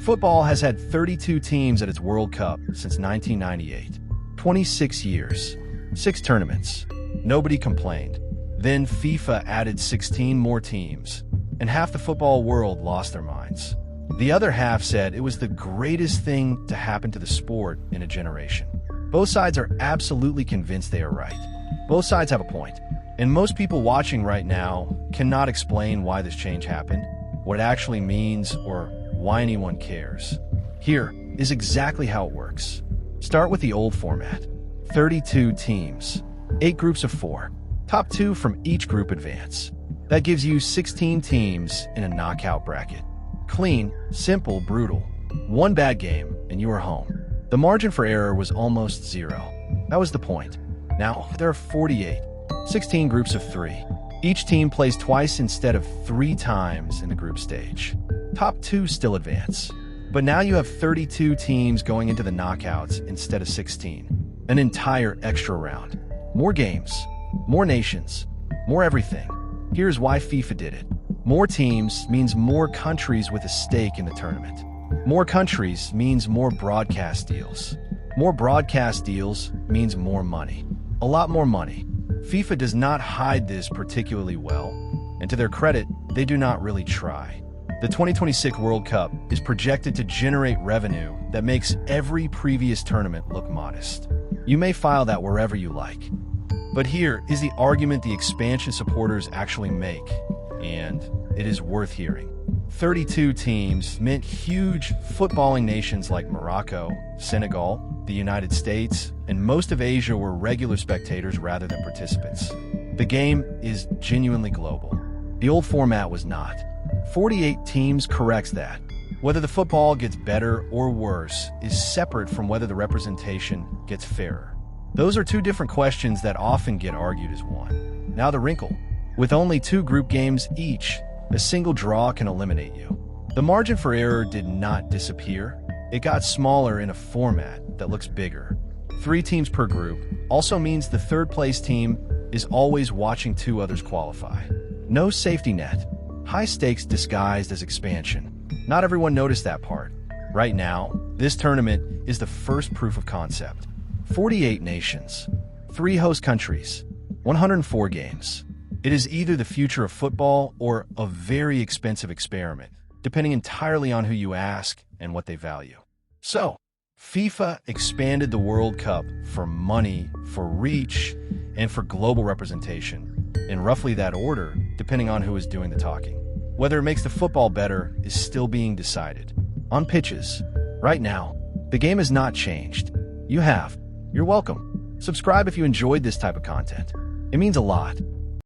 Football has had 32 teams at its World Cup since 1998. 26 years, 6 tournaments. Nobody complained. Then FIFA added 16 more teams, and half the football world lost their minds. The other half said it was the greatest thing to happen to the sport in a generation. Both sides are absolutely convinced they are right. Both sides have a point, and most people watching right now cannot explain why this change happened, what it actually means, or why anyone cares. Here is exactly how it works. Start with the old format. 32 teams, 8 groups of 4. Top 2 from each group advance. That gives you 16 teams in a knockout bracket. Clean, simple, brutal. One bad game, and you are home. The margin for error was almost 0. That was the point. Now, there are 48. 16 groups of 3. Each team plays twice instead of 3 times in the group stage. Top 2 still advance. But now you have 32 teams going into the knockouts instead of 16. An entire extra round. More games, more nations, more everything. Here's why FIFA did it. More teams means more countries with a stake in the tournament. More countries means more broadcast deals. More broadcast deals means more money. A lot more money. FIFA does not hide this particularly well, and to their credit, they do not really try. The 2026 World Cup is projected to generate revenue that makes every previous tournament look modest. You may file that wherever you like. But here is the argument the expansion supporters actually make, and it is worth hearing. 32 teams meant huge footballing nations like Morocco, Senegal, the United States, and most of Asia were regular spectators rather than participants. The game is genuinely global. The old format was not. 48 teams corrects that. Whether the football gets better or worse is separate from whether the representation gets fairer. Those are 2 different questions that often get argued as one. Now the wrinkle. With only 2 group games each, a single draw can eliminate you. The margin for error did not disappear. It got smaller in a format that looks bigger. 3 teams per group also means the third-place team is always watching 2 others qualify. No safety net. High stakes disguised as expansion. Not everyone noticed that part. Right now, this tournament is the first proof of concept. 48 nations, 3 host countries, 104 games. It is either the future of football or a very expensive experiment, depending entirely on who you ask and what they value. So, FIFA expanded the World Cup for money, for reach, and for global representation, in roughly that order, depending on who is doing the talking. Whether it makes the football better is still being decided. On pitches, right now, the game has not changed. You have. You're welcome. Subscribe if you enjoyed this type of content. It means a lot.